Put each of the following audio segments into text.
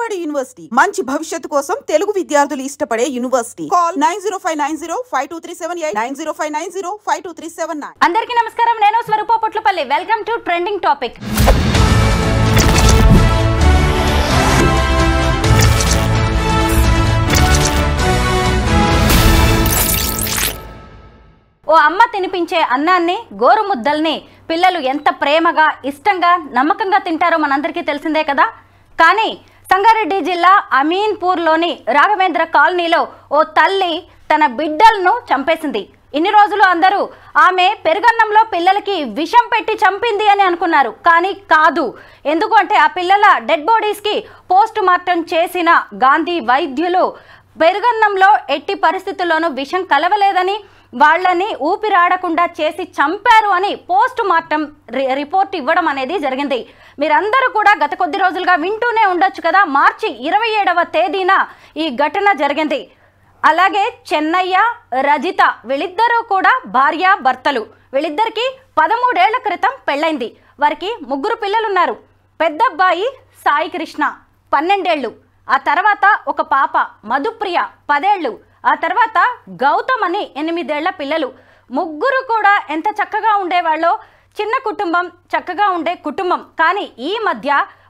Vijayawada university మంచి భవిష్యత్తు కోసం తెలుగు విద్యార్థులు ఇష్టపడే యూనివర్సిటీ. కాల్ 9059052378 9059052379. అందరికీ నమస్కారం. నేను Swaroopa Potlapalli. Welcome to trending topic. ఓ అమ్మ తినిపించే అన్నాన్ని, గోరుముద్దల్ని పిల్లలు ఎంత ప్రేమగా, ఇష్టంగా, నమ్మకంగా తింటారో మనందరికీ తెలిసిందే కదా. కానీ సంగారెడ్డి జిల్లా అమీన్పూర్లోని రాఘవేంద్ర కాలనీలో ఓ తల్లి తన బిడ్డలను చంపేసింది. ఇన్ని రోజులు అందరూ ఆమె పెరుగన్నంలో పిల్లలకి విషం పెట్టి చంపింది అని అనుకున్నారు. కానీ కాదు. ఎందుకు అంటే ఆ పిల్లల డెడ్ బాడీస్కి పోస్ట్ మార్టం చేసిన గాంధీ వైద్యులు పెరుగన్నంలో ఎట్టి పరిస్థితుల్లోనూ విషం కలవలేదని, వాళ్ళని ఊపిరాడకుండా చేసి చంపారు అని పోస్ట్ మార్టం రిపోర్ట్ ఇవ్వడం అనేది జరిగింది. మీరందరూ కూడా గత కొద్ది రోజులుగా వింటూనే ఉండొచ్చు కదా. మార్చి 27వ తేదీన ఈ ఘటన జరిగింది. అలాగే చెన్నయ్య, రజిత వీళ్ళిద్దరూ కూడా భార్య భర్తలు. వీళ్ళిద్దరికి 13 ఏళ్ల క్రితం పెళ్ళైంది. వారికి 3 పిల్లలు ఉన్నారు. పెద్ద అబ్బాయి సాయి కృష్ణ 12 ఏళ్ళు, ఆ తర్వాత ఒక పాప మధుప్రియ 10 ఏళ్ళు, ఆ తర్వాత గౌతమ్ అని 8 ఏళ్ల పిల్లలు. 3 కూడా ఎంత చక్కగా ఉండేవాళ్ళో. చిన్న కుటుంబం, చక్కగా ఉండే కుటుంబం. కానీ ఈ మధ్య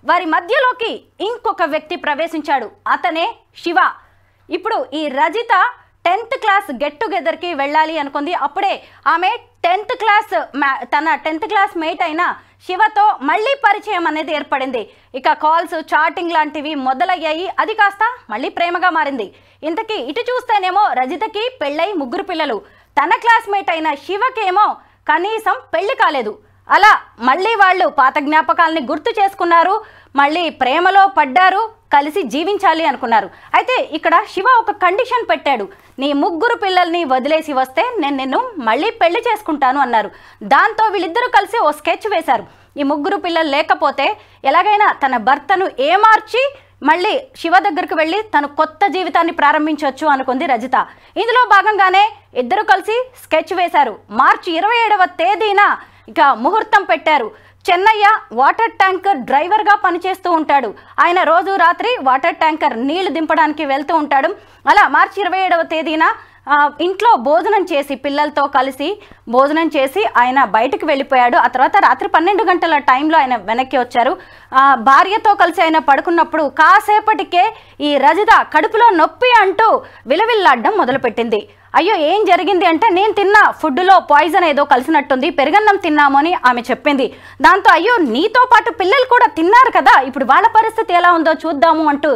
వారి మధ్యలోకి ఇంకొక వ్యక్తి ప్రవేశించాడు. అతనే శివ. ఇప్పుడు ఈ రజిత 10th క్లాస్ గెట్ టుగెదర్కి వెళ్ళాలి అనుకుంది. అప్పుడే ఆమె 10th క్లాస్ తన 10th క్లాస్ మేట్ అయిన శివతో మళ్ళీ పరిచయం అనేది ఏర్పడింది. ఇక కాల్స్, చాటింగ్ లాంటివి మొదలయ్యాయి. అది కాస్త మళ్ళీ ప్రేమగా మారింది. ఇంతకీ ఇటు చూస్తేనేమో రజితకి పెళ్ళై 3 పిల్లలు, తన క్లాస్మేట్ అయిన శివకేమో కనీసం పెళ్లి కాలేదు. అలా మళ్ళీ వాళ్ళు పాత జ్ఞాపకాలని గుర్తు చేసుకున్నారు, మళ్ళీ ప్రేమలో పడ్డారు, కలిసి జీవించాలి అనుకున్నారు. అయితే ఇక్కడ శివ ఒక కండిషన్ పెట్టాడు. నీ 3 పిల్లల్ని వదిలేసి వస్తే నేను నిన్ను మళ్ళీ పెళ్లి చేసుకుంటాను అన్నారు. దాంతో వీళ్ళిద్దరూ కలిసి ఓ స్కెచ్ వేశారు. ఈ 3 పిల్లలు లేకపోతే ఎలాగైనా తన భర్తను ఏమార్చి మళ్ళీ శివ దగ్గరకు వెళ్ళి తను కొత్త జీవితాన్ని ప్రారంభించవచ్చు అనుకుంది రజిత. ఇందులో భాగంగానే ఇద్దరు కలిసి స్కెచ్ వేశారు. మార్చి 27వ తేదీన ఇక ముహూర్తం పెట్టారు. చెన్నయ్య వాటర్ ట్యాంకర్ డ్రైవర్గా పనిచేస్తూ ఉంటాడు. ఆయన రోజు రాత్రి వాటర్ ట్యాంకర్ నీళ్లు దింపడానికి వెళ్తూ ఉంటాడు. అలా మార్చి 27వ తేదీన ఇంట్లో భోజనం చేసి, పిల్లలతో కలిసి భోజనం చేసి ఆయన బయటకు వెళ్ళిపోయాడు. ఆ తర్వాత రాత్రి 12 గంటల టైంలో ఆయన వెనక్కి వచ్చారు. భార్యతో కలిసి ఆయన పడుకున్నప్పుడు కాసేపటికే ఈ రజిత కడుపులో నొప్పి అంటూ విలవిల్లాడడం మొదలుపెట్టింది. అయ్యో ఏం జరిగింది అంటే, నేను తిన్న ఫుడ్లో పాయిజన్ ఏదో కలిసినట్టుంది, పెరుగన్నం తిన్నాము అని ఆమె చెప్పింది. దాంతో అయ్యో నీతో పాటు పిల్లలు కూడా తిన్నారు కదా, ఇప్పుడు వాళ్ళ పరిస్థితి ఎలా ఉందో చూద్దాము అంటూ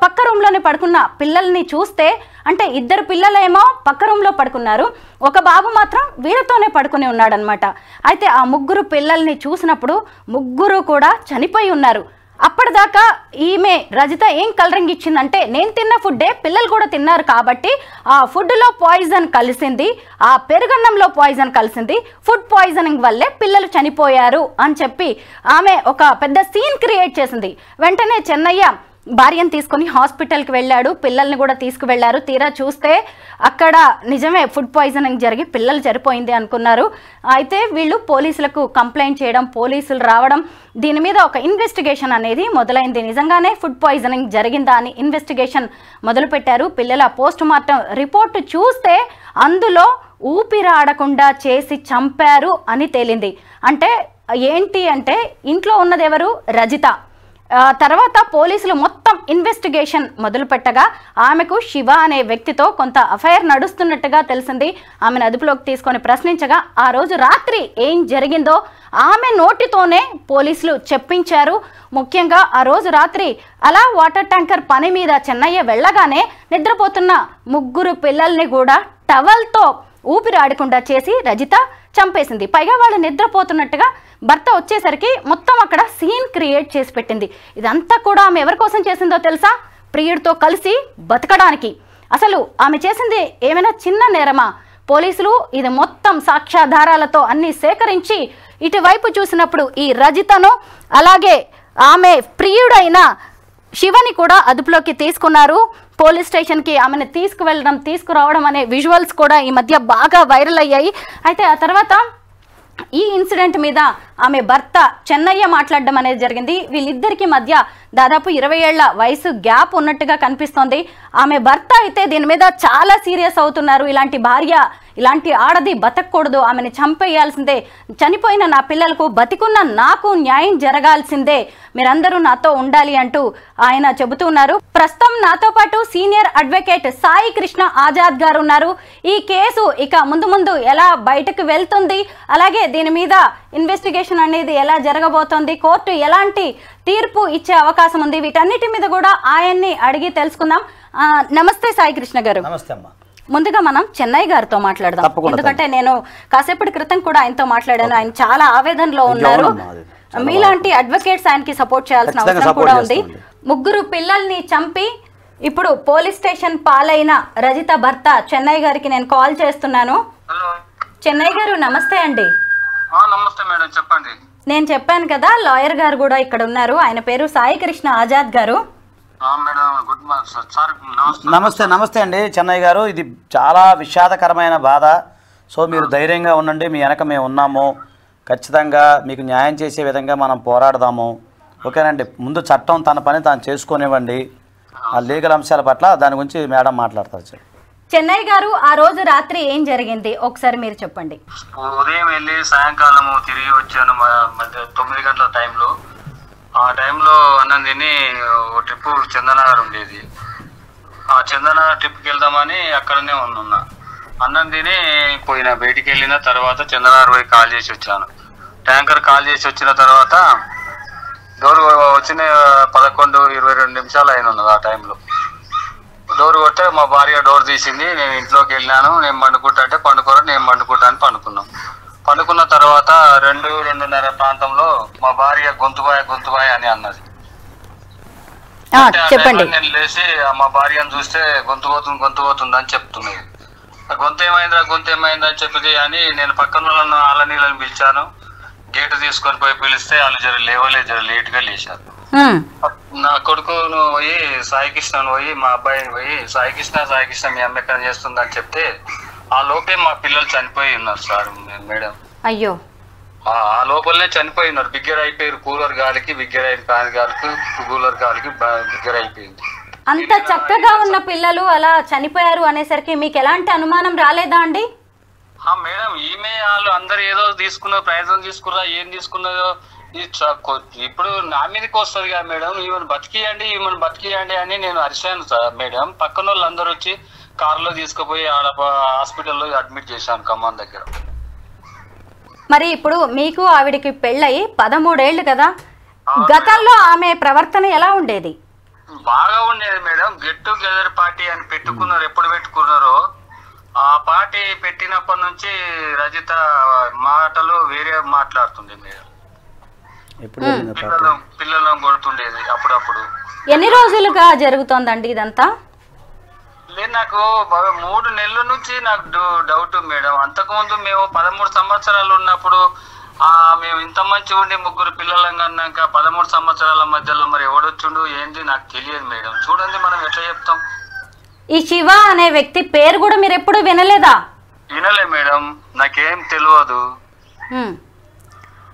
పక్క రూమ్లోనే పడుకున్న పిల్లల్ని చూస్తే, అంటే 2 పిల్లలేమో పక్క రూమ్లో పడుకున్నారు, ఒక బాబు మాత్రం వీళ్ళతోనే పడుకుని ఉన్నాడనమాట. అయితే ఆ 3 పిల్లల్ని చూసినప్పుడు 3 కూడా చనిపోయి ఉన్నారు. అప్పటిదాకా ఈమె రజిత ఏం కలరింగ్ ఇచ్చిందంటే, నేను తిన్న ఫుడ్డే పిల్లలు కూడా తిన్నారు కాబట్టి ఆ ఫుడ్లో పాయిజన్ కలిసింది, ఆ పెరుగన్నంలో పాయిజన్ కలిసింది, ఫుడ్ పాయిజనింగ్ వల్లే పిల్లలు చనిపోయారు అని చెప్పి ఆమె ఒక పెద్ద సీన్ క్రియేట్ చేసింది. వెంటనే చెన్నయ్య భార్యను తీసుకొని హాస్పిటల్కి వెళ్ళాడు, పిల్లల్ని కూడా తీసుకువెళ్ళారు. తీరా చూస్తే అక్కడ నిజమే ఫుడ్ పాయిజనింగ్ జరిగి పిల్లలు చనిపోయింది అనుకున్నారు. అయితే వీళ్ళు పోలీసులకు కంప్లైంట్ చేయడం, పోలీసులు రావడం, దీని మీద ఒక ఇన్వెస్టిగేషన్ అనేది మొదలైంది. నిజంగానే ఫుడ్ పాయిజనింగ్ జరిగిందా అని ఇన్వెస్టిగేషన్ మొదలుపెట్టారు. పిల్లల పోస్ట్ మార్టం రిపోర్టు చూస్తే అందులో ఊపిరాడకుండా చేసి చంపారు అని తేలింది. అంటే ఏంటి అంటే, ఇంట్లో ఉన్నది ఎవరు? రజిత. తర్వాత పోలీసులు మొత్తం ఇన్వెస్టిగేషన్ మొదలు పెట్టగా ఆమెకు శివ అనే వ్యక్తితో కొంత అఫైర్ నడుస్తున్నట్టుగా తెలిసింది. ఆమెను అదుపులోకి తీసుకొని ప్రశ్నించగా ఆ రోజు రాత్రి ఏం జరిగిందో ఆమె నోటితోనే పోలీసులు చెప్పించారు. ముఖ్యంగా ఆ రోజు రాత్రి అలా వాటర్ ట్యాంకర్ పని మీద చెన్నయ్య వెళ్ళగానే నిద్రపోతున్న 3 పిల్లల్ని కూడా టవల్తో ఊపిరాడకుండా చేసి రజిత చంపేసింది. పైగా వాళ్ళు నిద్రపోతున్నట్టుగా భర్త వచ్చేసరికి మొత్తం అక్కడ సీన్ క్రియేట్ చేసి పెట్టింది. ఇదంతా కూడా ఆమె ఎవరి కోసం చేసిందో తెలుసా? ప్రియుడితో కలిసి బతకడానికి. అసలు ఆమె చేసింది ఏమైనా చిన్న నేరమా? పోలీసులు ఇది మొత్తం సాక్ష్యాధారాలతో అన్ని సేకరించి ఇటువైపు చూసినప్పుడు ఈ రజితను, అలాగే ఆమె ప్రియుడైన శివని కూడా అదుపులోకి తీసుకున్నారు. పోలీస్ స్టేషన్కి ఆమెను తీసుకువెళ్ళడం, తీసుకురావడం అనే విజువల్స్ కూడా ఈ మధ్య బాగా వైరల్ అయ్యాయి. అయితే ఆ తర్వాత ఈ ఇన్సిడెంట్ మీద ఆమె భర్త చెన్నయ్య మాట్లాడడం అనేది జరిగింది. వీళ్ళిద్దరికి మధ్య దాదాపు 20 ఏళ్ల వయసు గ్యాప్ ఉన్నట్టుగా కనిపిస్తోంది. ఆమె భర్త అయితే దీని మీద చాలా సీరియస్ అవుతున్నారు. ఇలాంటి భార్య, ఇలాంటి ఆడది బతకూడదు, ఆమెను చంపేయాల్సిందే, చనిపోయిన నా పిల్లలకు బతికున్న నాకు న్యాయం జరగాల్సిందే, మీరందరూ నాతో ఉండాలి అంటూ ఆయన చెబుతూ ఉన్నారు. ప్రస్తుతం నాతో పాటు సీనియర్ అడ్వకేట్ సాయి కృష్ణ ఆజాద్ గారు ఉన్నారు. ఈ కేసు ఇక ముందు ముందు ఎలా బయటకు వెళ్తుంది, అలాగే దీని మీద ఇన్వెస్టిగేషన్ అనేది ఎలా జరగబోతోంది, కోర్టు ఎలాంటి తీర్పు ఇచ్చే అవకాశం ఉంది, వీటన్నిటి మీద కూడా ఆయన్ని అడిగి తెలుసుకుందాం. నమస్తే సాయి కృష్ణ గారు. నమస్తే అమ్మా. ముందుగా మనం చెన్నై గారితో మాట్లాడదాం. ఎందుకంటే నేను కాసేపటి క్రితం కూడా ఆయనతో మాట్లాడాను. ఆయన చాలా ఆవేదనలో ఉన్నారు. మీలాంటి అడ్వకేట్స్ ఆయనకి సపోర్ట్ చేయాల్సిన అవసరం కూడా ఉంది. 3 పిల్లల్ని చంపి ఇప్పుడు పోలీస్ స్టేషన్ పాలైన రజిత భర్త చెన్నై గారికి నేను కాల్ చేస్తున్నాను. చెన్నై గారు నమస్తే అండి. నమస్తే మేడం, చెప్పండి. నేను చెప్పాను కదా, లాయర్ గారు కూడా ఇక్కడ ఉన్నారు. ఆయన పేరు సాయి కృష్ణ ఆజాద్ గారు. నమస్తే అండి చెన్నై గారు. ఇది చాలా విషాదకరమైన బాధ. సో మీరు ధైర్యంగా ఉండండి, మీ వెనక మేము ఉన్నాము. ఖచ్చితంగా మీకు న్యాయం చేసే విధంగా మనం పోరాడదాము. ఓకేనండి. ముందు చట్టం తన పని తాను చేసుకోనివ్వండి. ఆ లీగల్ అంశాల పట్ల దాని గురించి మేడం మాట్లాడతారు. సార్ చెన్నై గారు, ఆ రోజు రాత్రి ఏం జరిగింది ఒకసారి మీరు చెప్పండి. ఉదయం వెళ్ళి సాయంకాలం తిరిగి వచ్చాను. మధ్య 9 గంటల టైంలో. ఆ టైంలో అన్నం తిని ఓ ట్రిప్ చందనగర్ ఉండేది. ఆ చందనగర్ ట్రిప్కి వెళ్దామని అక్కడనే ఉన్నా. అన్నం తిని పోయిన బయటికి వెళ్ళిన తర్వాత చందనగర్ పోయి కాల్ చేసి వచ్చాను. ట్యాంకర్ కాల్ చేసి వచ్చిన తర్వాత డోర్ వచ్చిన 11-22 నిమిషాలు అయిన ఉన్నది. ఆ టైంలో డోర్ కొట్టే మా భార్య డోర్ తీసింది. నేను ఇంట్లోకి వెళ్ళాను. నేను పండుకుంటా అంటే పండుకోరా, నేను పండుకుంటా అని పండుకున్నాం. పండుకున్న తర్వాత 2-2:30 ప్రాంతంలో మా భార్య గొంతుబాయ్ అని అన్నది. నేను లేచి మా భార్యను చూస్తే గొంతు పోతుంది అని చెప్తున్నది. గొంతు ఏమైందా అని చెప్పి అని నేను పక్కన వాళ్ళను ఆలనీళ్ళని పిలిచాను. గేటు తీసుకొని పోయి పిలిస్తే వాళ్ళు జర లేట్ గా లేచారు. నా కొడుకును పోయి సాయికృష్ణను పోయి మా అబ్బాయిని పోయి సాయికృష్ణ మీ అమ్మ ఎక్కడ చేస్తుంది అని చెప్తే ఆ లోపే మా పిల్లలు చనిపోయి ఉన్నారు సార్ మేడం. అయ్యో, ఆ లోపలనే చనిపోయి ఉన్నారు. బిగ్గర అయిపోయారు. కూలర్ గాలికి బిగ్గర కూలర్ గాలికి బిగ్గర అయిపోయింది. అంత చక్కగా ఉన్న పిల్లలు అలా చనిపోయారు అనేసరికి మీకు ఎలాంటి అనుమానం రాలేదా అండి? మేడం, ఈమె వాళ్ళు అందరు ఏదో తీసుకున్న ప్రయత్నం తీసుకున్నా, ఏం తీసుకున్నదో ఇప్పుడు నా మీదకి వస్తుంది కదా మేడం. ఈమెను బతికియండి అని నేను అరిశాను సార్ మేడం. పక్కన వాళ్ళు అందరు వచ్చి కారులో తీసుకుపోయి ఆడ హాస్పిటల్లో అడ్మిట్ చేశాను ఖమ్మం దగ్గర. మరి ఇప్పుడు మీకు ఆవిడికి పెళ్ళయి 13 ఏళ్ళు కదా, గతంలో ఆమె ప్రవర్తన ఎలా ఉండేది? బాగా ఉండేది మేడం. గెట్ టుగెదర్ పార్టీ అని పెట్టుకున్నారు. ఎప్పుడు పెట్టుకున్నారో ఆ పార్టీ పెట్టినప్పటి నుంచి రజిత మాటలు వేరే మాట్లాడుతుంది మేడం. పిల్లలను కొడుతుండేది అప్పుడప్పుడు. ఎన్ని రోజులుగా జరుగుతోందండి ఇదంతా? లేదు, నాకు 3 నెలల నుంచి నాకు డౌట్ మేడం. అంతకుముందు మేము 13 సంవత్సరాలు ఉన్నప్పుడు మేము ఇంత మంచి ఉండి 3 పిల్లలను అన్నాక 13 సంవత్సరాల మధ్యలో మరి ఎవడొచ్చుండు ఏంది నాకు తెలియదు మేడం. చూడండి, మనం ఎట్లా చెప్తాం? ఈ శివ అనే వ్యక్తి పేరు కూడా మీరు ఎప్పుడు వినలేదా? వినలే మేడం, నాకేం తెలియదు.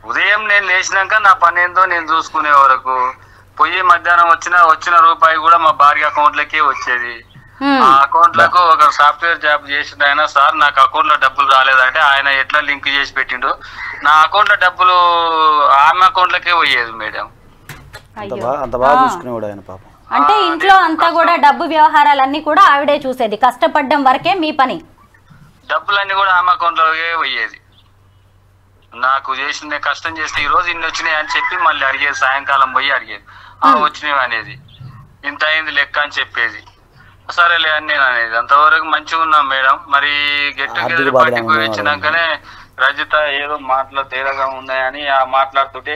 ఉదయం నేను లేచినాక నా పని ఏందో నేను చూసుకునే వరకు పోయి మధ్యాహ్నం వచ్చిన రూపాయి కూడా మా భార్య అకౌంట్లకే వచ్చేది. ఆ అకౌంట్ లకు ఒక సాఫ్ట్వేర్ జాబ్ చేసిన ఆయన సార్ నాకు అకౌంట్ లో డబ్బులు రాలేదంటే ఆయన ఎట్లా లింక్ చేసి పెట్టిండు. నా అకౌంట్ లో డబ్బులు ఆమె అకౌంట్ లకే పోయేది మేడం. అంటే ఇంట్లో అంతా కూడా డబ్బు వ్యవహారాలన్నీ కూడా ఆవిడే చూసేది. కష్టపడ్డం వరకే మీ పని. డబ్బులన్నీ కూడా ఆమె అకౌంట్ లోకే పోయేది. నాకు చేసిన కష్టం చేస్తే ఈ రోజు ఇన్ని వచ్చినాయి అని చెప్పి మళ్ళీ అడిగేది. సాయంకాలం పోయి అడిగేది వచ్చినవి అనేది, ఇంత అయింది లెక్క అని చెప్పేది. సరేలే అని నేను అనేది. అంతవరకు మంచిగా ఉన్నాం మేడం. మరి గెట్ టుగెదర్ పార్టీకి పోయి వచ్చినాకనే రజిత ఏదో మాటలు తేడాగా ఉన్నాయని మాట్లాడుతుంటే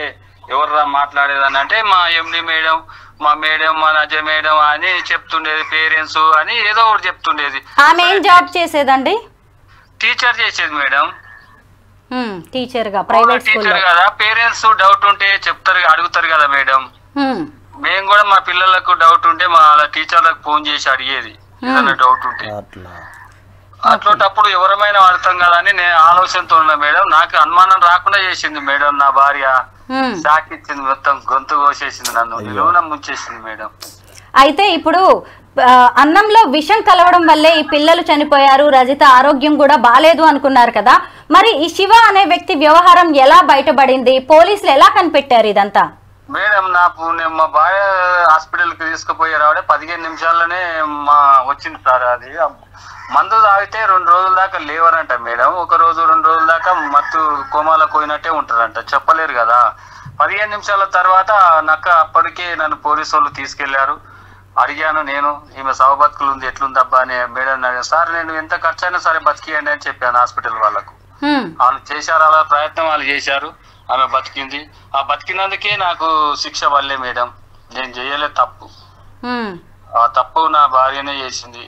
ఎవర్రా మాట్లాడేదని అంటే మా ఎండి మేడం, మా నజ మేడం అని చెప్తుండేది. పేరెంట్స్ అని ఏదో ఒకటి చెప్తుండేది. ఆమె ఏం జాబ్ చేసేదండి? టీచర్ చేసేది మేడం. టీచర్ గా, ప్రైవేట్ టీచర్ కదా. పేరెంట్స్ డౌట్ ఉంటే చెప్తారు, అడుగుతారు కదా మేడం. మేము కూడా మా పిల్లలకు డౌట్ ఉంటే మా టీచర్లకు ఫోన్ చేసి అడిగేది ఏదైనా డౌట్ ఉంటే. అట్లాంటప్పుడు ఎవరమైనా వాడతాం కదా అని నేను ఆలోచనతో ఉన్నా మేడం. నాకు అనుమానం రాకుండా చేసింది మేడం నా భార్య. షాక్ ఇచ్చింది, మొత్తం గొంతు కోసేసింది, నన్ను నిలువున ముంచేసింది మేడం. అయితే ఇప్పుడు అన్నంలో విషం కలవడం వల్లే ఈ పిల్లలు చనిపోయారు, రజిత ఆరోగ్యం కూడా బాలేదు అనుకున్నారు కదా, మరి ఈ శివ అనే వ్యక్తి వ్యవహారం ఎలా బయటపడింది, పోలీసులు ఎలా కనిపెట్టారు ఇదంతా? మేడం మా భార్య హాస్పిటల్ కి తీసుకుపోయి రావడే 15 నిమిషాల్లోనే వచ్చింది సార్. అది మందు తాగితే 2 రోజుల దాకా లేవరంట మేడం. 1 రోజు 2 రోజుల దాకా మత్తు కోమాలో పోయినట్టే ఉంటారంట, చెప్పలేరు కదా. 15 నిమిషాల తర్వాత అప్పటికే నన్ను పోలీసు వాళ్ళు తీసుకెళ్లారు. అడిగాను నేను, ఈమె సవ బతుకులు ఉంది, ఎట్లుందబ్బా అని మేడం అడిగాను. సార్ నేను ఎంత ఖర్చు అయినా సరే బతికియండి అని చెప్పాను హాస్పిటల్ వాళ్ళకు. వాళ్ళు చేశారు, అలా ప్రయత్నం వాళ్ళు చేశారు, ఆమె బతికింది. ఆ బతికినందుకే నాకు శిక్ష పడలే మేడం. నేను చేయలేదు తప్పు, ఆ తప్పు నా భార్యనే చేసింది,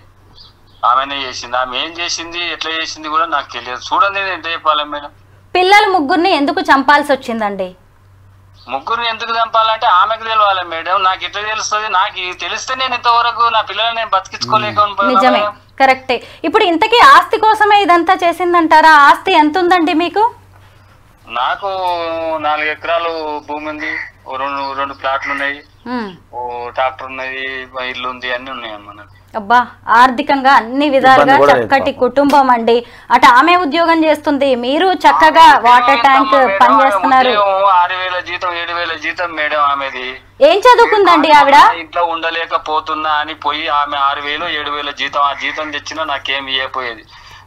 ఆమెనే చేసింది. ఆమె ఏం చేసింది, ఎట్లా చేసింది కూడా నాకు తెలియదు. చూడండి నేను ఎంత చెప్పాలి మేడం. పిల్లలు ముగ్గురిని ఎందుకు చంపాల్సి వచ్చిందండి? ముగ్గురిని ఎందుకు చంపాలంటే ఆమెకు తెలియాలి మేడం. నాకు ఎట్లా తెలుస్తుంది? నాకు తెలిస్తే నేను ఇంతవరకు నా పిల్లల్ని నేను బతికించుకోలేకపోయినా. నిజమే, కరెక్టే. ఇప్పుడు ఇంతకీ ఆస్తి కోసమే ఇదంతా చేసిందంటారా? ఆస్తి ఎంత ఉందండి మీకు? నాకు 4 ఎకరాలు భూమి ఉంది, 2 ప్లాట్లు ఉన్నాయి, ఓ ట్రాక్టర్ ఉన్నది, ఇల్లు ఉంది, అన్ని ఉన్నాయి అమ్మ. అబ్బా, ఆర్థికంగా అన్ని విధాలుగా చక్కటి కుటుంబం అండి. అటు ఆమె ఉద్యోగం చేస్తుంది, మీరు చక్కగా వాటర్ ట్యాంక్ పనిచేస్తున్నారు. 6,000 జీతం 7,000 జీతం మేడం ఆమెది. ఏం చదువుకుందండి ఆవిడ? ఇంట్లో ఉండలేకపోతున్నా అని పోయి ఆమె 6,000 7,000 జీతం, ఆ జీతం తెచ్చినా నాకేం ఇవ్వపోయేది.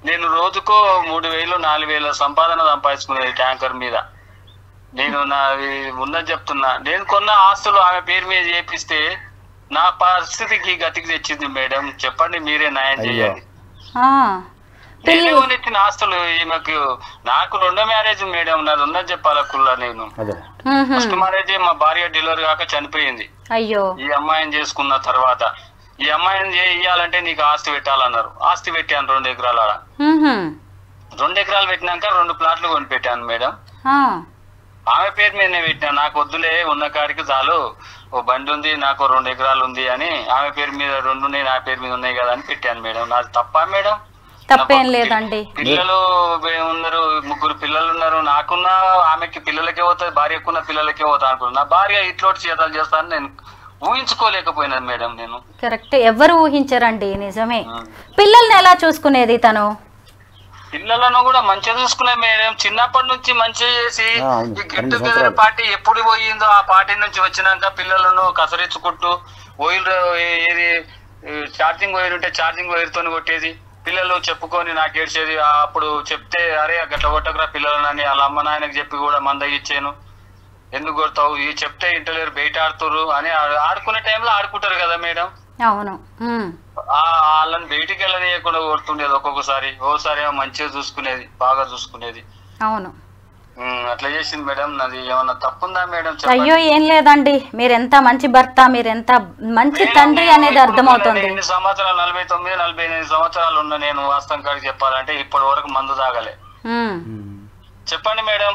నేను రోజుకో 3,000 4,000 సంపాదన సంపాదించుకునేది ట్యాంకర్ మీద. నేను ఉన్నది చెప్తున్నా. నేను కొన్న ఆస్తులు ఆమె పేరు మీద చేపిస్తే నా పరిస్థితికి గతికి తెచ్చింది మేడం. చెప్పండి, మీరే న్యాయం చేయాలి. నేను కొనిచ్చిన ఆస్తులు ఈమెకు. నాకు 2వ మ్యారేజ్ మేడం, నాది ఉన్నది చెప్పాలా కుల్లా. నేను ఫస్ట్ మ్యారేజ్ మా భార్య డెలివరీ కాక చనిపోయింది. అయ్యో. ఈ అమ్మాయిని చేసుకున్న తర్వాత ఈ అమ్మాయిని ఇయ్యాలంటే నీకు ఆస్తి పెట్టాలన్నారు. ఆస్తి పెట్టాను 2 ఎకరాలు. 2 ఎకరాలు పెట్టినాక 2 ప్లాట్లు కొని పెట్టాను మేడం. ఆమె పేరు మీదనే పెట్టినా. నాకు వద్దులే, ఉన్న కాడికి చాలు, ఓ బండి ఉంది, నాకు 2 ఎకరాలు ఉంది అని ఆమె పేరు మీద 2 ఉన్నాయి, నా పేరు మీద ఉన్నాయి కదా అని పెట్టాను మేడం. నాది తప్పా మేడం? తప్పేం లేదండి. పిల్లలు ఉన్నారు, 3 పిల్లలు ఉన్నారు. నాకున్న ఆమెకి పిల్లలకే పోతుంది, భార్యకున్న పిల్లలకే పోతా అనుకున్నాను. నా భార్య ఇట్లోటి చేతలు చేస్తాను నేను ఊహించుకోలేకపోయినాను మేడం. నేను కరెక్ట్, ఎవరు ఊహించరండి. నిజమే. పిల్లల్ని ఎలా చూసుకునేది తను? పిల్లలను కూడా మంచిగా చూసుకునే మేడం. చిన్నప్పటి నుంచి మంచిగా చేసి ఈ గెట్ టుగెదర్ పార్టీ ఎప్పుడు పోయిందో ఆ పార్టీ నుంచి వచ్చినాక పిల్లలను కసరించుకుంటూ వైర్ ఏది ఛార్జింగ్ వైర్ ఉంటే ఛార్జింగ్ వైర్ తోని కొట్టేది. పిల్లలు చెప్పుకొని నాకు ఏడ్చేది. అప్పుడు చెప్తే అరే గట్ల కొట్టకురా పిల్లలని వాళ్ళ అమ్మ నాయనకు చెప్పి కూడా మందగిచ్చాను. ఎందుకు కొడతావు, ఈ చెప్తే ఇంటలేరు, బయట ఆడుతురు అని. ఆడుకునే టైంలో ఆడుకుంటారు కదా మేడం. అవును. వాళ్ళని బయటికి వెళ్ళనీయకుండా కొడుతుండేది ఒక్కొక్కసారి. ఓసారి ఏమో మంచిగా చూసుకునేది, బాగా చూసుకునేది. అవును. అట్లా చేసింది మేడం. నాది ఏమన్నా తప్పుందా మేడం? అయ్యో ఏం లేదండి, మీరెంత మంచి భర్త, మీరెంత మంచి తండ్రి అనేది అర్థమవుతుంది. 8 సంవత్సరాలు 49 48 సంవత్సరాలు ఉన్నా నేను వాస్తవం కాడికి చెప్పాలంటే ఇప్పటి వరకు మందు తాగలే. చెప్పండి మేడం,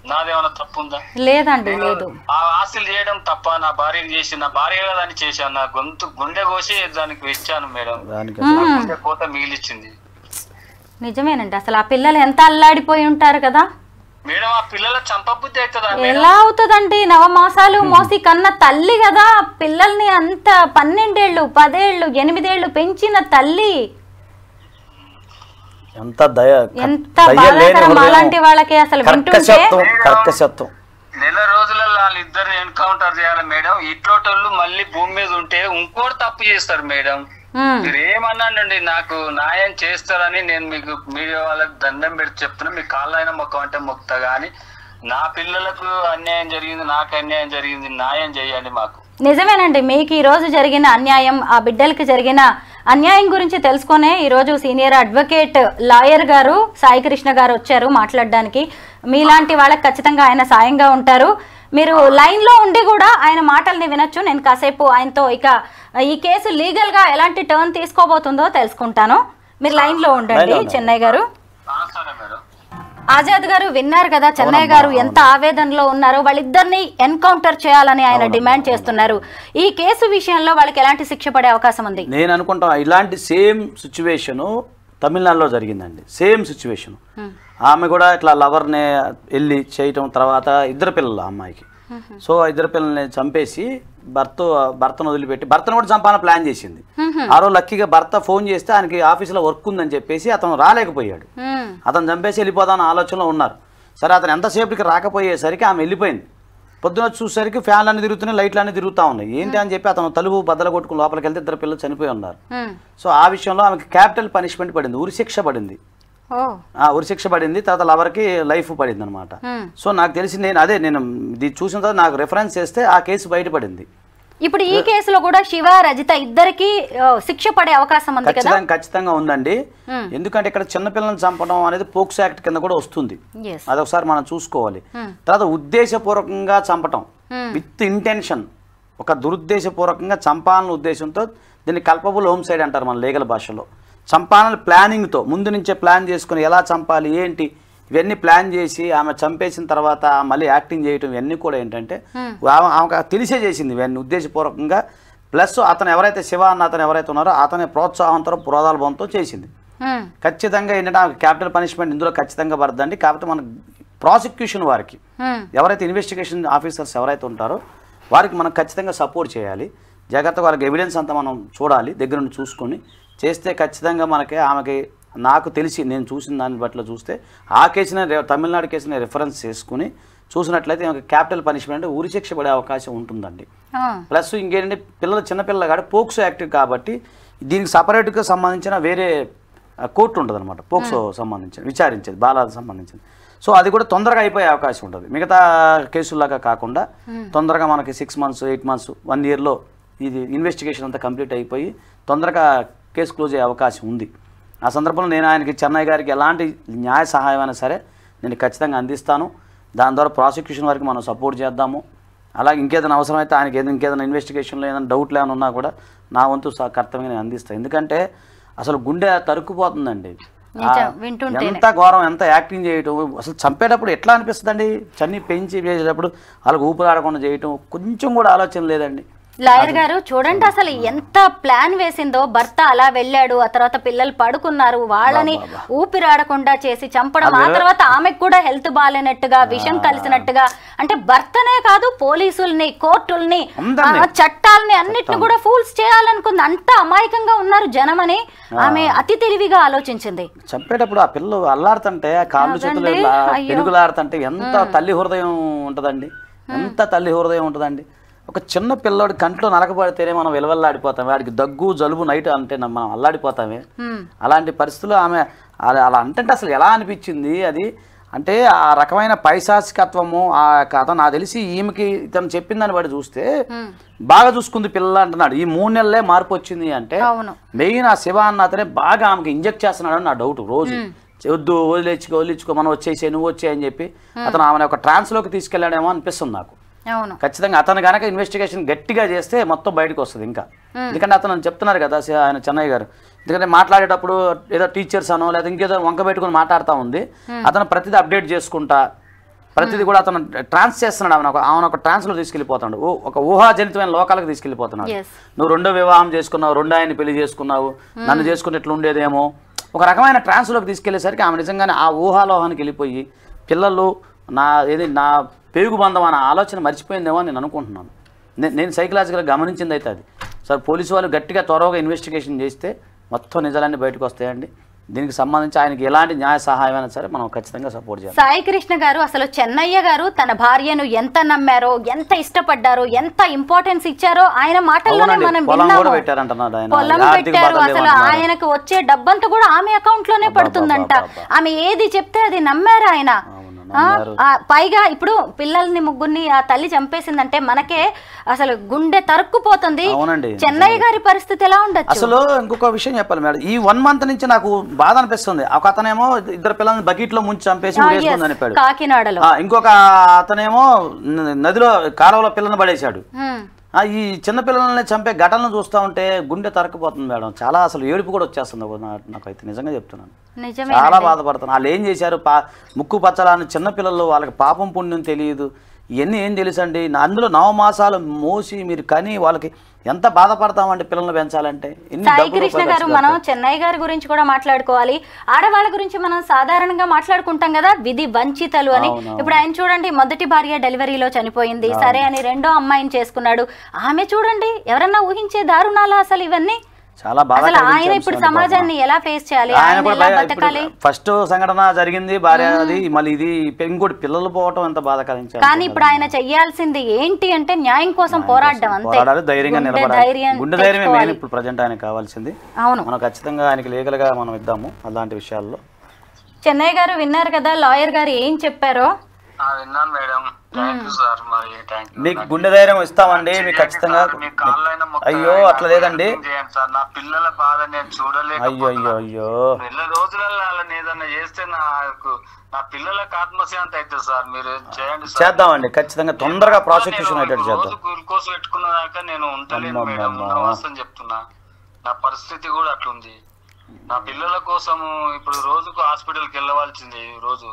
నాదేమన్నా తప్పుందా? లేదండి, లేదు. ఆ ఆస్తులు చేయడం తప్ప? నా భార్యను చేసి, నా భార్య దాన్ని చేశాను. నా గుండె కోసి దానికి ఇచ్చాను మేడం. గుండె కోత మిగిలిచ్చింది. నిజమేనండి. అసలు ఆ పిల్లలు ఎంత అల్లాడిపోయి ఉంటారు కదా మేడం. ఆ పిల్లల చంపబుద్ధి అవుతుందా? ఎలా అవుతుందండి? 9 మాసాలు మోసి కన్న తల్లి కదా పిల్లల్ని అంత 12 ఏళ్ళు 10 ఏళ్ళు 8 ఏళ్ళు పెంచిన తల్లి. ఎంత బాధాకరం అలాంటి వాళ్ళకి. అసలు వింటుంటే నెల రోజులలో వాళ్ళిద్దరిని ఎన్కౌంటర్ చేయాలి మేడం. ఇట్లోటోళ్ళు మళ్ళీ భూమి మీద ఉంటే ఇంకోటి తప్పు చేస్తారు మేడం. మీరు ఏమన్నానండి, నాకు న్యాయం చేస్తారని నేను మీకు మీడియా వాళ్ళకి దండం పెట్టి చెప్తున్నా. మీ కాళ్ళైనా మొక్క అంటే మొక్తా గానీ నా పిల్లలకు అన్యాయం జరిగింది, నాకు అన్యాయం జరిగింది, న్యాయం చేయండి మాకు. నిజమేనండి. మీకు ఈ రోజు జరిగిన అన్యాయం, ఆ బిడ్డలకి జరిగిన అన్యాయం గురించి తెలుసుకునే ఈరోజు సీనియర్ అడ్వకేట్ లాయర్ గారు సాయి కృష్ణ గారు వచ్చారు మాట్లాడడానికి. మీలాంటి వాళ్ళకి ఖచ్చితంగా ఆయన సాయంగా ఉంటారు. మీరు లైన్లో ఉండి కూడా ఆయన మాటల్ని వినొచ్చు. నేను కాసేపు ఆయనతో ఇక ఈ కేసు లీగల్గా ఎలాంటి టర్న్ తీసుకోబోతుందో తెలుసుకుంటాను. మీరు లైన్లో ఉండండి. చెన్నై గారు, ఆజాద్ గారు విన్నారు కదా చెన్నై గారు ఎంత ఆవేదనలో ఉన్నారో. వాళ్ళిద్దరిని ఎన్కౌంటర్ చేయాలని ఆయన డిమాండ్ చేస్తున్నారు. ఈ కేసు విషయంలో వాళ్ళకి ఎలాంటి శిక్ష పడే అవకాశం ఉంది? నేను అనుకుంటా ఇలాంటి సేమ్ సిచ్యువేషన్ తమిళనాడులో జరిగిందండి. Same situation. ఆమె కూడా ఇట్లా లవర్ని వెళ్ళి చేయటం, తర్వాత ఇద్దరు పిల్లలు అమ్మాయికి. సో ఇద్దరు పిల్లల్ని చంపేసి భర్తను వదిలిపెట్టి భర్తను కూడా చంపాలని ప్లాన్ చేసింది. ఆ రోజు లక్కీగా భర్త ఫోన్ చేస్తే ఆయనకి ఆఫీసులో వర్క్ ఉందని చెప్పేసి అతను రాలేకపోయాడు. అతను చంపేసి వెళ్ళిపోదాని ఆలోచనలో ఉన్నారు. సరే అతను ఎంతసేపటికి రాకపోయేసరికి ఆమె వెళ్ళిపోయింది. పొద్దున చూసేసరికి ఫ్యాన్లు అన్ని తిరుగుతున్నాయి, లైట్లు అన్ని తిరుగుతూ ఉన్నాయి. ఏంటి అని చెప్పి అతను తలుపు బద్దలు కొట్టుకుని లోపలికి వెళ్తే ఇద్దరు పిల్లలు చనిపోయి ఉన్నారు. సో ఆ విషయంలో ఆమెకి క్యాపిటల్ పనిష్మెంట్ పడింది, ఉరిశిక్ష పడింది. ఉరిశిక్ష పడింది, తర్వాత లవర్కి లైఫ్ పడింది అనమాట. సో నాకు తెలిసి నేను ఇది చూసిన తర్వాత నాకు రెఫరెన్స్ చేస్తే ఆ కేసు బయటపడింది. ఇప్పుడు ఈ కేసులో కూడా శివ రజిత ఇద్దరికి శిక్ష పడే అవకాశం ఉంది కదా? ఖచ్చితంగా ఉందండి. ఎందుకంటే ఇక్కడ చిన్నపిల్లలను చంపడం అనేది పోక్సో యాక్ట్ కింద కూడా వస్తుంది. అదొకసారి మనం చూసుకోవాలి. తర్వాత ఉద్దేశపూర్వకంగా చంపటం విత్ ఇంటెన్షన్, ఒక దురుద్దేశపూర్వకంగా చంపాలన్న ఉద్దేశంతో దీన్ని కల్పబుల్ హోమ్సైడ్ అంటారు మన లీగల్ భాషలో. చంపాలని ప్లానింగ్తో ముందు నుంచే ప్లాన్ చేసుకుని ఎలా చంపాలి ఏంటి ఇవన్నీ ప్లాన్ చేసి ఆమె చంపేసిన తర్వాత మళ్ళీ యాక్టింగ్ చేయటం ఇవన్నీ కూడా ఏంటంటే ఆమెకు తెలిసే చేసింది ఇవన్నీ ఉద్దేశపూర్వకంగా. ప్లస్ అతను ఎవరైతే శివ అన్న అతను ఎవరైతే ఉన్నారో అతని ప్రోత్సాహంతో పురోధాలభంతో చేసింది. ఖచ్చితంగా ఏంటంటే ఆమెకు క్యాపిటల్ పనిష్మెంట్ ఇందులో ఖచ్చితంగా పడుతుందండి. కాకపోతే మన ప్రాసిక్యూషన్ వారికి ఎవరైతే ఇన్వెస్టిగేషన్ ఆఫీసర్స్ ఎవరైతే ఉంటారో వారికి మనం ఖచ్చితంగా సపోర్ట్ చేయాలి. జాగ్రత్తగా వాళ్ళకి ఎవిడెన్స్ అంతా మనం చూడాలి, దగ్గర నుండి చూసుకొని చేస్తే ఖచ్చితంగా ఆమెకి నాకు తెలిసి నేను చూసిన దాన్ని బట్టి చూస్తే ఆ కేసుని తమిళనాడు కేసుని రెఫరెన్స్ చేసుకుని చూసినట్లయితే క్యాపిటల్ పనిష్మెంట్ ఉరిశిక్ష పడే అవకాశం ఉంటుందండి. ప్లస్ ఇంకేంటంటే చిన్నపిల్లలు కాబట్టి పోక్సో యాక్ట్ కాబట్టి దీనికి సపరేట్గా సంబంధించిన వేరే కోర్టు ఉంటుంది అనమాట, పోక్సో సంబంధించిన విచారించేది బాలాలకు సంబంధించింది. సో అది కూడా తొందరగా అయిపోయే అవకాశం ఉంటుంది. మిగతా కేసుల్లాగా కాకుండా తొందరగా మనకి 6 months 8 months 1 yearలో ఇది ఇన్వెస్టిగేషన్ అంతా కంప్లీట్ అయిపోయి తొందరగా కేసు క్లోజ్ అయ్యే అవకాశం ఉంది. ఆ సందర్భంలో నేను ఆయనకి చెన్నై గారికి ఎలాంటి న్యాయ సహాయం అయినా సరే నేను ఖచ్చితంగా అందిస్తాను. దాని ద్వారా ప్రాసిక్యూషన్ వరకు మనం సపోర్ట్ చేద్దాము. అలాగే ఇంకేదైనా అవసరమైతే ఆయనకి ఇంకేదైనా ఇన్వెస్టిగేషన్లో ఏదైనా డౌట్లు ఏమైనా ఉన్నా కూడా నా వంతు కర్తవ్యంగా నేను అందిస్తాను. ఎందుకంటే అసలు గుండె తరుక్కుపోతుందండి. ఎంత ఘోరం, ఎంత యాక్టింగ్ చేయటం, అసలు చంపేటప్పుడు ఎట్లా అనిపిస్తుందండి, పెంచి చేసేటప్పుడు వాళ్ళకి ఊపిరాడకుండా చేయటం కొంచెం కూడా ఆలోచన లేదండి. లాయర్ గారు చూడండి అసలు ఎంత ప్లాన్ వేసిందో. భర్త అలా వెళ్ళాడు, ఆ తర్వాత పిల్లలు పడుకున్నారు, వాళ్ళని ఊపిరాడకుండా చేసి చంపడం, ఆ తర్వాత ఆమెకు కూడా హెల్త్ బాగాలేనట్టుగా విషం కలిసినట్టుగా. అంటే భర్తనే కాదు పోలీసుల్ని, కోర్టుల్ని, చట్టాలని అన్నిటిని కూడా ఫూల్స్ చేయాలనుకుంది. అంత అమాయకంగా ఉన్నారు జనం అని ఆమె అతి తెలివిగా ఆలోచించింది. చంపేటప్పుడు ఆ పిల్లలు అల్లాడుతుంటే కాళ్ళు చేతులు పెరుగులాడుతుంటే ఎంత తల్లి హృదయం ఉంటుందండి, ఎంత తల్లి హృదయం ఉంటుందండి. ఒక చిన్న పిల్లోడి కంట్లో నలకబడితేనే మనం విలువల్లాడిపోతాం, వాడికి దగ్గు జలుబు నైట్ అంటే మనం అల్లాడిపోతామే. అలాంటి పరిస్థితుల్లో ఆమె అలా అంటే అసలు ఎలా అనిపించింది అది అంటే ఆ రకమైన పైశాచికత్వము. ఆ కథ నాకు తెలిసి ఈమెకి ఇతను చెప్పిందని బట్టి చూస్తే బాగా చూసుకుంది పిల్ల అంటున్నాడు. ఈ 3 నెలలే మార్పు వచ్చింది అంటే మెయిన్ ఆ శివ అన్న అతనే బాగా ఆమెకి ఇంజెక్ట్ చేస్తున్నాడు నా డౌట్. రోజు వద్దు వదిలేచుకో మనం వచ్చేసే నువ్వు వచ్చే అని చెప్పి అతను ఆమెను ఒక ట్రాన్స్లోకి తీసుకెళ్ళాడేమో అనిపిస్తుంది నాకు. ఖచ్చితంగా అతను కనుక ఇన్వెస్టిగేషన్ గట్టిగా చేస్తే మొత్తం బయటకు వస్తుంది ఇంకా. ఎందుకంటే అతను చెప్తున్నారు కదా ఆయన చెన్నై గారు, ఎందుకంటే మాట్లాడేటప్పుడు ఏదో టీచర్స్ అనో లేదా ఇంకేదో వంక పెట్టుకుని మాట్లాడుతూ ఉంది. అతను ప్రతిదీ అప్డేట్ చేసుకుంటా ప్రతిదీ కూడా అతను ట్రాన్స్ చేస్తున్నాడు. ఆమెను ఒక ట్రాన్స్లో తీసుకెళ్ళిపోతున్నాడు, ఒక ఊహాజనితమైన లోకాలకు తీసుకెళ్ళిపోతున్నాడు. నువ్వు 2వ వివాహం చేసుకున్నావు, 2వ ఆయన్ని పెళ్లి చేసుకున్నావు, నన్ను చేసుకుని ఎట్లా ఉండేదేమో ఒక రకమైన ట్రాన్స్లోకి తీసుకెళ్లేసరికి ఆమె నిజంగానే ఆ ఊహాలోహానికి వెళ్ళిపోయి పిల్లలు నా పెరుగు బంధం అనే ఆలోచన మర్చిపోయిందేమో అని నేను అనుకుంటున్నాను. నేను సైకలాజికల్గా గమనించింది అయితే అది. సార్ పోలీసు వాళ్ళు గట్టిగా త్వరగా ఇన్వెస్టిగేషన్ చేస్తే మొత్తం నిజాలన్నీ బయటకు వస్తాయండి. దీనికి సంబంధించి ఆయనకి ఎలాంటి న్యాయ సహాయం అయినా సరే మనం ఖచ్చితంగా సపోర్ట్ చేయాలి. సాయి కృష్ణ గారు అసలు చెన్నయ్య గారు తన భార్యను ఎంత నమ్మారో, ఎంత ఇష్టపడ్డారో, ఎంత ఇంపార్టెన్స్ ఇచ్చారో ఆయన మాటల్లోనే మనం విన్నాము. పొలం పెట్టారు, అసలు ఆయనకు వచ్చే డబ్బంతా కూడా ఆమె అకౌంట్ లోనే పడుతుందంట. ఆమె ఏది చెప్తే అది నమ్మారు ఆయన. పైగా ఇప్పుడు పిల్లల్ని ముగ్గురిని ఆ తల్లి చంపేసిందంటే మనకే అసలు గుండె తరుక్కుపోతుంది. చెన్నయ్య గారి పరిస్థితి ఎలా ఉండొచ్చు? అసలు ఇంకొక విషయం చెప్పాలి మేడం, ఈ 1 month నుంచి నాకు బాధ అనిపిస్తుంది. ఒక అతనేమో 2 పిల్లల్ని బకెట్ లో ముంచి చంపేసి అనిపాడు కాకినాడలో, ఇంకొక అతనేమో నదిలో కాలువలో పిల్లని పడేశాడు. ఈ చిన్నపిల్లల్ని చంపే ఘటనలు చూస్తూ ఉంటే గుండె తరక్కుపోతుంది మేడం. చాలా అసలు ఏడుపు కూడా వచ్చేస్తుంది నాకైతే, నిజంగా చెప్తున్నాను. చాలా బాధపడుతున్నాను. వాళ్ళు ఏం చేశారు, ముక్కు పచ్చలాని చిన్నపిల్లలు, వాళ్ళకి పాపం పుణ్యం తెలియదు, ఇవన్నీ ఏం తెలుసండి. అందులో 9 మాసాలు మోసి మీరు కని వాళ్ళకి ఎంత బాధపడతామండి పిల్లల్ని పెంచాలంటే. సాయి కృష్ణ గారు, మనం చెన్నై గారి గురించి కూడా మాట్లాడుకోవాలి. ఆడవాళ్ళ గురించి మనం సాధారణంగా మాట్లాడుకుంటాం కదా, విధి వంచితలు అని. ఇప్పుడు ఆయన చూడండి, మొదటి భార్య డెలివరీలో చనిపోయింది, సరే అని రెండో అమ్మాయిని చేసుకున్నాడు. ఆమె చూడండి, ఎవరన్నా ఊహించే దారుణాలా అసలు ఇవన్నీ? చాలా బాధ. ఆయన ఇప్పుడు సమాజాన్ని ఎలా ఫేస్ చేయాలి, బతకాలి? ఫస్ట్ సంఘటన జరిగింది భార్య, అది మళ్ళీ ఇది ఇంకోటి పిల్లలు పోవటం ఎంత బాధాకరం. కానీ ఇప్పుడు ఆయన చెయ్యాల్సింది ఏంటి అంటే న్యాయం కోసం పోరాడడం, అంతే. ధైర్యంగా నిలబడాలి, గుండె ధైర్యమే మెయిన్ ఇప్పుడు ప్రజెంట్ ఆయనకు కావాల్సింది. అవును, మనం ఖచ్చితంగా ఆయనకి లీగల్ గా మనం ఇద్దాము అలాంటి విషయాల్లో. చెన్నై గారు విన్నారు కదా లాయర్ గారు ఏం చెప్పారో. విన్నాను మేడం, థాంక్యూ సార్. మరి మీకు గుండె ధైర్యం ఇస్తామండి మీకు ఖచ్చితంగా. అయ్యో అట్లా లేదండి సార్, నా పిల్లల బాధ నేను చూడలేక. అయ్యో అయ్యో అయ్యో, నెల రోజులలో వాళ్ళని ఏదన్నా చేస్తే నా పిల్లలకు ఆత్మశాంతి అవుతుంది సార్. మీరు చేయండి సార్. చేద్దామండి ఖచ్చితంగా, తొందరగా ప్రాసిక్యూషన్ అయ్యేటట్టు చేద్దాం. గ్లూకోజ్ పెట్టుకున్న దాకా నేను ఉండలేను మేడం, ఉండవసరం చెప్తున్నా. నా పరిస్థితి కూడా అట్లుంది. నా పిల్లల కోసము ఇప్పుడు రోజుకు హాస్పిటల్కి వెళ్ళవలసింది. రోజు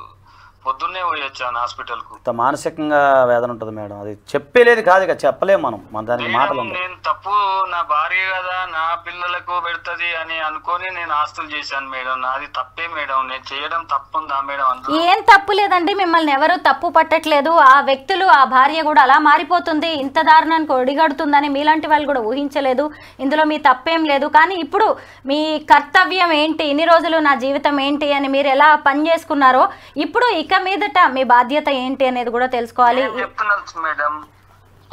పొద్దున్నే పోయొచ్చాను హాస్పిటల్ కు. మానసికంగా వేదన ఉంటుంది మేడం, అది చెప్పలేదు కాదు, ఇక చెప్పలేము మనం దానికి మాటలు. నేను తప్పు, నా భార్య కదా నా పిల్లలకు పెడుతుంది అని అనుకొని నేను ఆస్తులు చేశాను మేడం. నాది తప్పే మేడం, నేను చేయడం తప్పుందా మేడం? ఏం తప్పు లేదండి, మిమ్మల్ని ఎవరు తప్పు పట్టట్లేదు. ఆ వ్యక్తులు, ఆ భార్య కూడా అలా మారిపోతుంది, ఇంత దారుణానికి ఒడిగడుతుందని మీలాంటి వాళ్ళు కూడా ఊహించలేదు. ఇందులో మీ తప్పేం లేదు. కానీ ఇప్పుడు మీ కర్తవ్యం ఏంటి, ఇన్ని రోజులు నా జీవితం ఏంటి అని మీరు ఎలా పని చేసుకున్నారో, ఇప్పుడు ఇక మీదట మీ బాధ్యత ఏంటి అనేది కూడా తెలుసుకోవాలి. చెప్తున్నాను మేడం,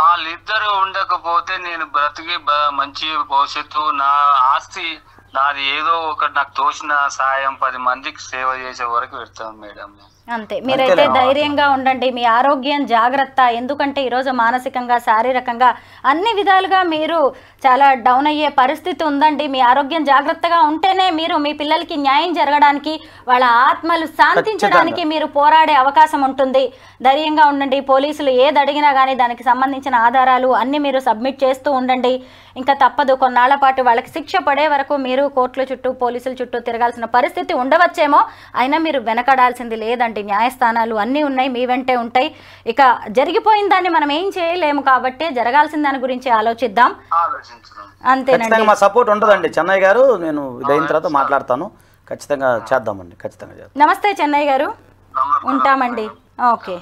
వాళ్ళిద్దరు ఉండకపోతే నేను బ్రతికి మంచి భవిష్యత్తు, నా ఆస్తి నాది ఏదో ఒకటి నాకు తోచిన సాయం 10 మందికి సేవ చేసే వరకు పెడతాను మేడం. అంతే, మీరైతే ధైర్యంగా ఉండండి, మీ ఆరోగ్యం జాగ్రత్త. ఎందుకంటే ఈరోజు మానసికంగా, శారీరకంగా అన్ని విధాలుగా మీరు చాలా డౌన్ అయ్యే పరిస్థితి ఉందండి. మీ ఆరోగ్యం జాగ్రత్తగా ఉంటేనే మీరు మీ పిల్లలకి న్యాయం జరగడానికి, వాళ్ళ ఆత్మలు శాంతించడానికి మీరు పోరాడే అవకాశం ఉంటుంది. ధైర్యంగా ఉండండి. పోలీసులు ఏది అడిగినా కానీ దానికి సంబంధించిన ఆధారాలు అన్ని మీరు సబ్మిట్ చేస్తూ ఉండండి. ఇంకా తప్పదు, కొన్నాళ్ల పాటు వాళ్ళకి శిక్ష పడే వరకు మీరు కోర్టుల చుట్టూ, పోలీసుల చుట్టూ తిరగాల్సిన పరిస్థితి ఉండవచ్చేమో, అయినా మీరు వెనకడాల్సింది లేదండి. న్యాయస్థానాలు అన్నీ ఉన్నాయి, మీ వెంటే ఉంటాయి. ఇక జరిగిపోయిన దాన్ని మనం ఏం చేయలేము కాబట్టి జరగాల్సిన దాని గురించి ఆలోచిద్దాం. అంతేనండి, మా సపోర్ట్ ఉంటుందండి చెన్నై గారు. నేను ఇదైన తర్వాత మాట్లాడతాను, ఖచ్చితంగా చేద్దామండి, ఖచ్చితంగా చేద్దాం. నమస్తే చెన్నై గారు, ఉంటామండి. ఓకే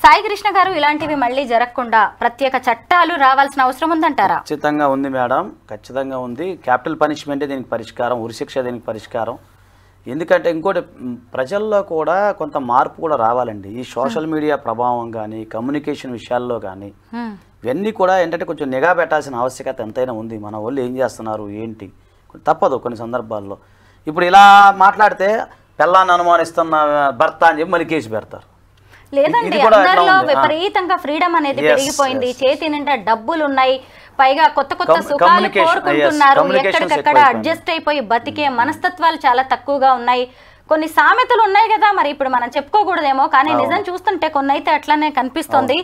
సాయి కృష్ణ గారు, ఇలాంటివి మళ్ళీ జరగకుండా ప్రత్యేక చట్టాలు రావాల్సిన అవసరం ఉందంటారా? ఖచ్చితంగా ఉంది మేడం, ఖచ్చితంగా ఉంది. క్యాపిటల్ పనిష్మెంటే దీనికి పరిష్కారం, ఉరిశిక్ష దీనికి పరిష్కారం. ఎందుకంటే ఇంకోటి, ప్రజల్లో కూడా కొంత మార్పు కూడా రావాలండి. ఈ సోషల్ మీడియా ప్రభావం కానీ, కమ్యూనికేషన్ విషయాల్లో కానీ, ఇవన్నీ కూడా ఏంటంటే కొంచెం నిఘా పెట్టాల్సిన ఆవశ్యకత ఎంతైనా ఉంది. మన వాళ్ళు ఏం చేస్తున్నారు ఏంటి, తప్పదు కొన్ని సందర్భాల్లో. ఇప్పుడు ఇలా మాట్లాడితే పిల్లాన్ని అనుమానిస్తున్న భర్త అని చెప్పి మళ్ళీ కేసు పెడతారు. లేదండి, అందరిలో విపరీతంగా ఫ్రీడమ్ అనేది పెరిగిపోయింది. చేతి నిండా డబ్బులు ఉన్నాయి, పైగా కొత్త కొత్త సుఖాలు కోరుకుంటున్నారు. ఎక్కడికక్కడ అడ్జస్ట్ అయిపోయి బతికే మనస్తత్వాలు చాలా తక్కువగా ఉన్నాయి. కొన్ని సామెతలు ఉన్నాయి కదా, మరి ఇప్పుడు మనం చెప్పుకోకూడదేమో, కానీ నిజం చూస్తుంటే కొన్ని అయితే అట్లనే కనిపిస్తుంది.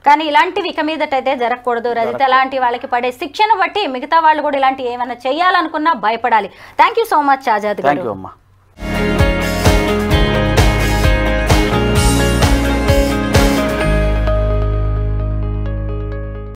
కానీ ఇలాంటివి ఇక మీదటైతే జరగకూడదు. రజిత లాంటి వాళ్ళకి పడే శిక్షను బట్టి మిగతా వాళ్ళు కూడా ఇలాంటి ఏమైనా చేయాలనుకున్నా భయపడాలి. Thank you so much Azad గారు.